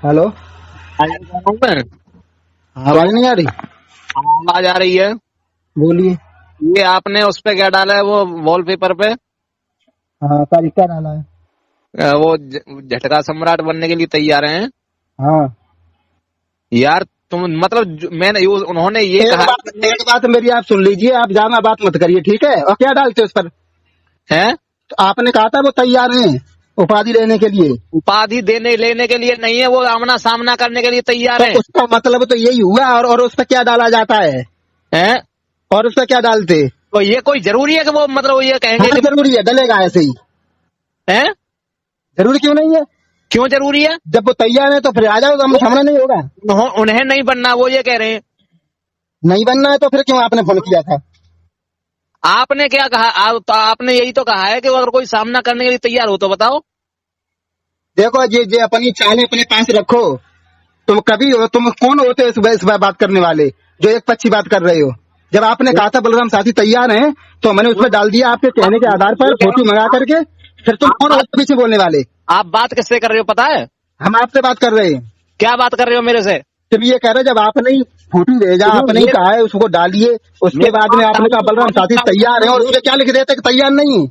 Hello. मैं आवाज नहीं आ रही? आवाज आ रही है। बोलिए। ये आपने उस पे क्या डाला है, वो वॉलपेपर पे? हाँ, क्या डाला है? वो झटका सम्राट बनने के लिए तैयार हैं हाँ। यार। तुम मतलब मैंने उन्होंने ये कहा एक बात मेरी आप सुन लीजिए, आप ज्यादा बात मत करिए, ठीक है? और क्या डालते उस पर? है। तो आपने कहा था वो तैयार हैं उपाधि लेने के लिए। उपाधि देने लेने के लिए नहीं है, वो आमना सामना करने के लिए तैयार तो है। उसका मतलब तो यही हुआ। और उस पर क्या डाला जाता है? हैं? और उस पर क्या डालते? तो ये कोई जरूरी है कि वो मतलब ये कहेंगे हाँ, कि जरूरी है, डलेगा ऐसे ही। है? जरूरी क्यों नहीं है? क्यों जरूरी है? जब वो तैयार है तो फिर आ जाओ, सामने नहीं होगा। उन्हें नहीं बनना, वो ये कह रहे हैं। नहीं बनना है तो फिर क्यों आपने फोन किया था? आपने क्या कहा? तो आपने यही तो कहा है कि अगर कोई सामना करने के लिए तैयार हो तो बताओ। देखो, ये अपनी चालें अपने पास रखो। तुम कभी हो, तुम कौन होते हो इस बात करने वाले जो एक पक्षी बात कर रहे हो? जब आपने कहा था बलराम साथी तैयार हैं तो मैंने उसमें डाल दिया आपके कहने के आधार पर फोटो मंगा करके। फिर तुम कौन हो पीछे बोलने वाले? आप बात किससे कर रहे हो पता है? हम आपसे बात कर रहे हैं। क्या बात कर रहे हो मेरे से? जब ये कह रहे, जब आपने ही फोटो भेजा, आपने ही कहा है उसको डालिए, उसके बाद में आपने कहा बलराम साथी तैयार है, और उसमें क्या लिख देते कि तैयार नहीं?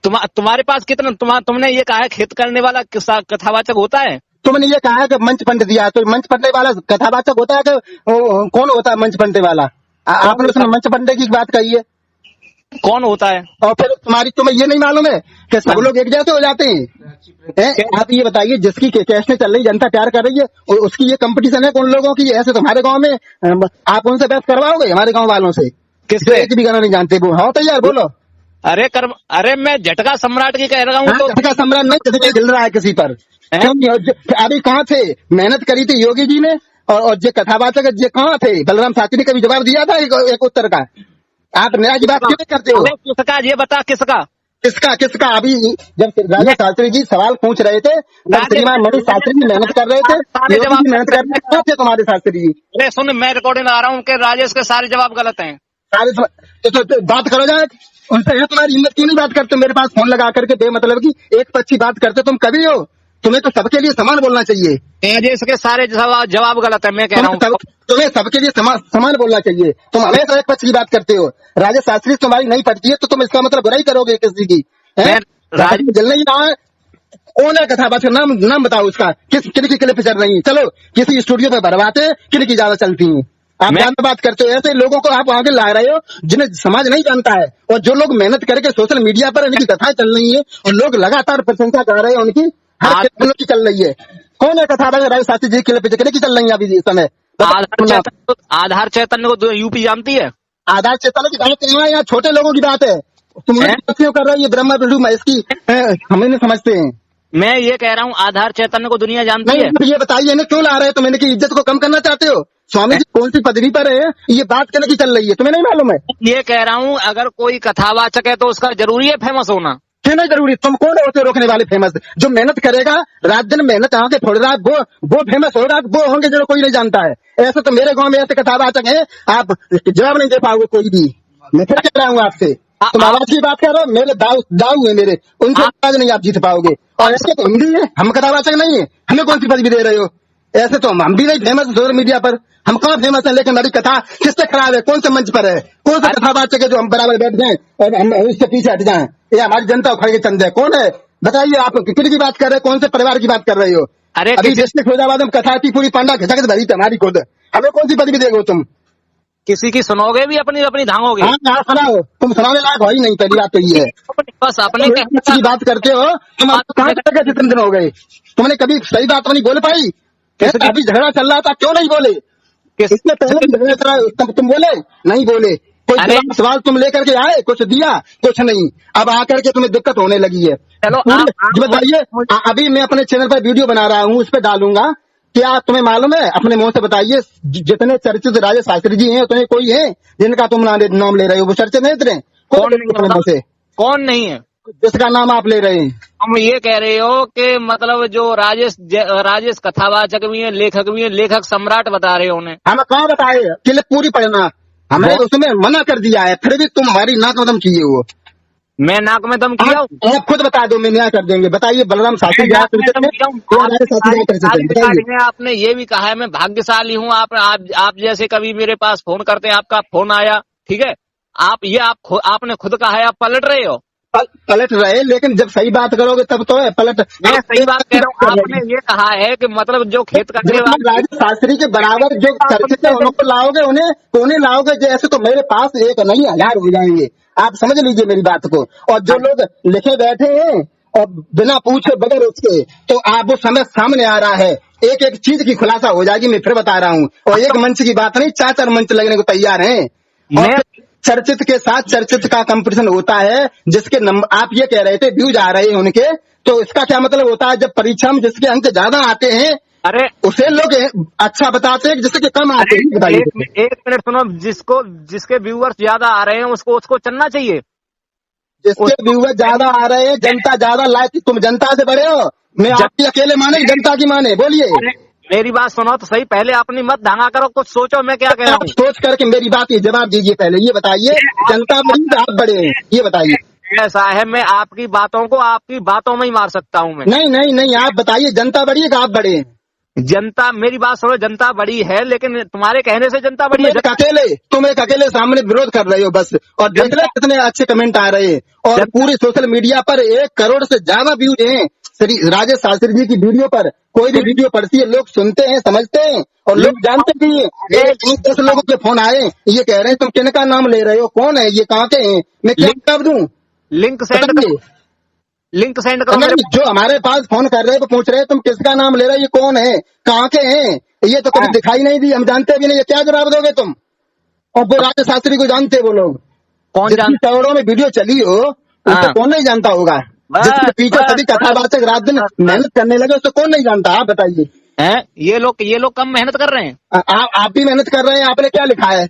तुम्हारे पास कितना तुमने ये कहा है खेत करने वाला कथावाचक होता है? तुमने ये कहा है कि मंच पंडित दिया, तो मंच पंडे वाला कथावाचक होता है कि कौन होता है मंच पंडे वाला? आपने उसमें मंच पंडे की बात कही है। कौन होता है? और फिर तुम्हें ये नहीं मालूम है कि सब लोग एक जैसे हो जाते हैं? आप ये बताइए, जिसकी कैश में चल रही, जनता प्यार कर रही है, उसकी ये कंपटीशन है उन लोगों की। ऐसे तुम्हारे गांव में आप उनसे बहस करवाओगे हमारे गांव वालों से? किससे? एक भी गाना नहीं जानते वो। हाँ तैयार, बोलो। अरे मैं झटका सम्राट की कह रहा हूँ। तो झटका सम्राट नहीं, झटका गिल रहा है किसी पर। अभी कहाँ थे? मेहनत करी थी योगी जी ने। और जो कथावाचक ये कहाँ थे? बलराम साथी ने कभी जवाब दिया था एक उत्तर का? आप नया की बात क्यों नहीं करते हो? किसका ये बता, किसका? किसका अभी जब राजा शास्त्री जी सवाल पूछ रहे थे तब श्रीमान मणि शास्त्री जी मेहनत कर रहे थे, योगी जी मेहनत कर रहे थे, तुम्हारे शास्त्री जी। अरे सुन, मैं रिकॉर्डिंग आ रहा हूँ कि राजेश के सारे जवाब गलत हैं। सारे तो बात करो जाए उनसे। तुम्हारी हिम्मत क्यों नहीं बात करते मेरे पास फोन लगा करके बेमतलब की एक पक्षी बात करते? तुम कभी हो? तुम्हें तो सबके लिए समान बोलना चाहिए। राजेश के सारे जवाब गलत है, मैं कह रहा हूँ। तुम्हें सबके लिए समान बोलना चाहिए। तुम हमेशा एक पक्ष की बात करते हो। राजा शास्त्री तुम्हारी नहीं पड़ती है तो तुम इसका मतलब बुराई करोगे किसी की? जलना ही ना। कौन है कथावाचक? नाम बताओ उसका। किन की क्लिप चल रही है? चलो किसी स्टूडियो पे भरवाते, किन की ज्यादा चलती है? आप ज्यादा बात करते हो। ऐसे लोगों को आप आगे ला रहे हो जिन्हें समाज नहीं जानता है, और जो लोग मेहनत करके सोशल मीडिया पर इनकी कथाएं चल रही है और लोग लगातार प्रशंसा कर रहे हैं उनकी, हर खेल की चल रही है। कौन है कथावाचक? राजा शास्त्री जी की चल रही है अभी इस समय? आधार चैतन्य को यूपी जानती है? आधार चैतन्य की बात है, यहाँ छोटे लोगों की बात है। तुम क्यों कर रहे हो ये ब्रह्मा विष्णु महेश की? हमें नहीं समझते हैं। मैं ये कह रहा हूँ आधार चैतन्य को दुनिया जानती है। ये बताइए इन्हें क्यों ला रहे हो? तुम इनकी इज्जत को कम करना चाहते हो? स्वामी जी कौन सी पदवी पर है? ये बात करने की चल रही है, तुम्हें नहीं मालूम है? ये कह रहा हूँ अगर कोई कथावाचक है तो उसका जरूरी है फेमस होना? क्यों नहीं जरूरी? तुम कौन होते रोकने वाले फेमस? जो मेहनत करेगा, रात दिन मेहनत आगे फोड़ रहा है, वो फेमस हो रहा है, वो होंगे जो कोई नहीं जानता है। ऐसे तो मेरे गांव में ऐसे कथावाचक हैं, आप जवाब नहीं दे पाओगे कोई भी। मैं फिर कह रहा हूँ आपसे, तुम आवाज की बात कर रहे हो, मेरे दाऊ है मेरे, उनसे आवाज नहीं आप जीत पाओगे। और ऐसे तो हम भी है, हम कथावाचक नहीं है, हमें कौन सी पदवी दे रहे हो? ऐसे तो हम भी नहीं फेमस सोशल मीडिया पर। हम कहाँ फेमस है? लेकिन हमारी कथा किससे खराब है? कौन से मंच पर है? कौन सा कथावाचक है जो हम बराबर बैठ जाएं और हम उससे पीछे हट जाएं? ये हमारी जनता उखड़ के चंद है। कौन है बताइए? आप किसी की बात कर रहे हो? कौन से परिवार की बात कर रहे हो? अरे अभी डिस्ट्रिक्ट फिरोजाबाद में कथा थी, पूरी पांडा खिसक भरी थी हमारी खुद। हमें कौन सी पदवी देगो तुम? किसी की सुनोगे भी अपनी अपनी धांगोगे? हाँ सुनाओ। तुम सुनाने लायक हो ही नहीं, पहली बात तो ये है। बस अपने की बात करते हो तुम। कहाँ तक जितने दिन हो गए तुमने कभी सही बात नहीं बोल पाई? अभी झगड़ा चल रहा था, क्यों नहीं बोले? इससे पहले भी झगड़ा चल रहा, तुम बोले नहीं? बोले कोई सवाल तुम लेकर के आए? कुछ दिया? कुछ नहीं। अब आकर के तुम्हें दिक्कत होने लगी है। चलो बताइए, अभी मैं अपने चैनल पर वीडियो बना रहा हूँ, उस पर डालूंगा। क्या तुम्हें मालूम है? अपने मुंह से बताइए, जितने चर्चित राजा शास्त्री जी हैं उतने कोई है जिनका तुम नाम ले रहे हो? वो चर्चित नहीं इतने? कौन नहीं है जिसका नाम आप ले रहे हैं? हम ये कह रहे हो कि मतलब जो राजेश कथावाचक भी है, लेखक भी है, लेखक सम्राट बता रहे हो उन्हें? हमें कहाँ बताए? क्लिप पूरी पढ़ना, हमें उसमें मना कर दिया है, फिर भी तुम हमारी नाक मदम किए हो। मैं नाक में दम किया हूँ? आप खुद बता दो, मैं न्याय कर देंगे। बताइए बलराम शास्त्री जी नाक में दम किया हूँ? बताइए। में आपने ये भी कहा है मैं भाग्यशाली हूँ, आप जैसे कभी मेरे पास फोन करते हैं, आपका फोन आया, ठीक है, आपने खुद कहा है, आप पलट रहे हो। पलट रहे, लेकिन जब सही बात करोगे तब तो है पलट। मैं सही बात कह रहा हूँ। आपने ये कहा है कि मतलब जो खेत करने वाले राजू शास्त्री के बराबर जो चर्चित है उनको लाओगे, उन्हें लाओगे, जैसे तो मेरे पास 1 नहीं 1000 हो जाएंगे। आप समझ लीजिए मेरी बात को। और जो लोग लिखे बैठे हैं और बिना पूछे बगैर उसके, तो आप वो समय सामने आ रहा है, एक एक चीज की खुलासा हो जाएगी। मैं फिर बता रहा हूँ, और एक मंच की बात नहीं, 4 मंच लगने को तैयार हैं। और चर्चित के साथ चर्चित का कंपटीशन होता है, जिसके नंबर आप ये कह रहे थे व्यूज आ रहे हैं उनके, तो इसका क्या मतलब होता है? जब परीक्षा में जिसके अंक ज्यादा आते हैं, अरे उसे लोग अच्छा बताते हैं, जिसके कम आते हैं। एक मिनट सुनो, जिसके व्यूअर्स ज्यादा आ रहे हैं उसको चलना चाहिए। जिसके व्यूअर्स ज्यादा आ रहे हैं, जनता ज्यादा लाइक, तुम जनता से बड़े हो, मैं आपकी अकेले माने जनता की माने? बोलिए, मेरी बात सुनो तो सही, पहले अपनी मत धांगा करो, कुछ सोचो मैं क्या कह रहा हूँ। सोच करके मेरी बात ये जवाब दीजिए। पहले ये बताइए, जनता बड़ी आप बड़े हैं, ये बताइए। ऐसा है, मैं आपकी बातों में ही मार सकता हूँ मैं। नहीं, आप बताइए, जनता बड़ी है कि आप बड़े हैं? जनता, मेरी बात सुनो, जनता बड़ी है, लेकिन तुम्हारे कहने से जनता बड़ी है। तुम एक अकेले सामने विरोध कर रहे हो बस, और देख रहे कितने अच्छे कमेंट आ रहे हैं, और पूरे सोशल मीडिया पर 1 करोड़ से ज्यादा व्यूज हैं श्री राजेश शास्त्री जी की वीडियो पर। कोई भी वीडियो पड़ती है, लोग सुनते हैं, समझते हैं, और लोग जानते भी हैं। मेरे 10 लोगों के फोन आए, ये कह रहे हैं तुम किन का नाम ले रहे हो, कौन है ये, कहाँ के हैं, मैं क्या जवाब दूं? लिंक सेंड करो। जो हमारे पास फोन कर रहे हैं वो पूछ रहे हैं तुम किसका नाम ले रहे हो, ये कौन है, कहाँ के हैं, ये तो कभी दिखाई नहीं दी, हम जानते भी नहीं, ये क्या जवाब दोगे तुम? और वो राजेश शास्त्री को जानते वो लोग, कौन जानते? करोड़ों में वीडियो चली हो, उसको कौन नहीं जानता होगा? जिसके पीछे सभी कथावाचक रात दिन मेहनत करने लगे, उसको कौन नहीं जानता? आप बताइए। ये लोग कम मेहनत कर रहे हैं। आप भी मेहनत कर रहे हैं, आपने क्या लिखा है?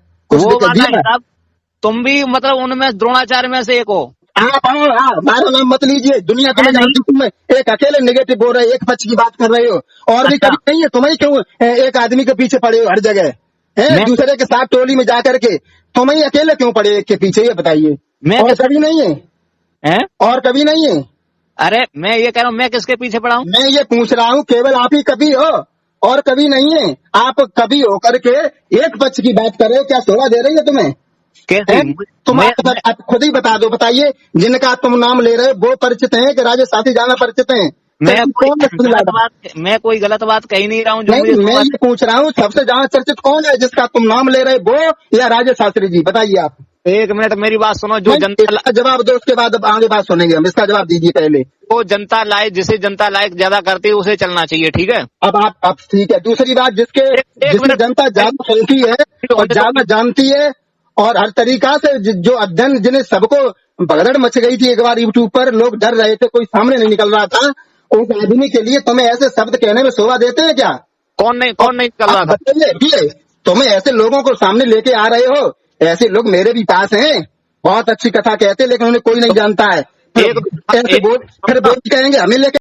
तुम भी मतलब उनमें द्रोणाचार्य में से एक हो। आप हमारा नाम मत लीजिए, दुनिया तुम्हें जानती, तुम एक अकेले नेगेटिव बोल रहे हो, एक पक्ष की बात कर रहे हो, और भी कभी नहीं है। तुम्हें क्यों एक आदमी के पीछे पड़े हो हर जगह, दूसरे के साथ टोली में जाकर के, तुम्हें अकेले क्यों पड़े एक के पीछे, ये बताइए। और कभी नहीं है, और कभी नहीं है। अरे मैं ये कह रहा हूँ, मैं किसके पीछे पड़ा हूँ? मैं ये पूछ रहा हूँ, केवल आप ही कभी हो और कभी नहीं है। आप कभी हो करके एक पक्ष की बात कर रहे हो, क्या शोभा दे रही है तुम्हें? तुम आप खुद ही बता दो, बताइए, जिनका तुम नाम ले रहे हो वो परिचित हैं कि राजेश शास्त्री ज्यादा परिचित हैं? मैं कोई गलत बात कही नहीं रहा हूँ। मैं ये पूछ रहा हूँ, सबसे ज्यादा चर्चित कौन है जिसका तुम नाम ले रहे हो, वो या राजेश शास्त्री जी? बताइए आप। एक मिनट मेरी बात सुनो, जो जनता जवाब दो, उसके बाद अब आगे बात सुनेंगे हम। इसका जवाब दीजिए पहले। वो जनता लाइक, जिसे जनता लाइक ज्यादा करती है उसे चलना चाहिए, ठीक है? अब ठीक है। दूसरी बात, जिसके जनता ज्यादा सुनती है और ज्यादा जानती है, और हर तरीका से जो अध्ययन, जिन्हें सबको भगदड़ मच गई थी एक बार यूट्यूब पर, लोग डर रहे थे, कोई सामने नहीं निकल रहा था, उस आदमी के लिए तुम्हें ऐसे शब्द कहने में शोभा देते हैं क्या? कौन नहीं निकल रहा था? बताइए, तुम्हें ऐसे लोगों को सामने लेके आ रहे हो, ऐसे लोग मेरे भी पास हैं, बहुत अच्छी कथा कहते हैं, लेकिन उन्हें कोई नहीं जानता है। फिर बोल कहेंगे हमें लेके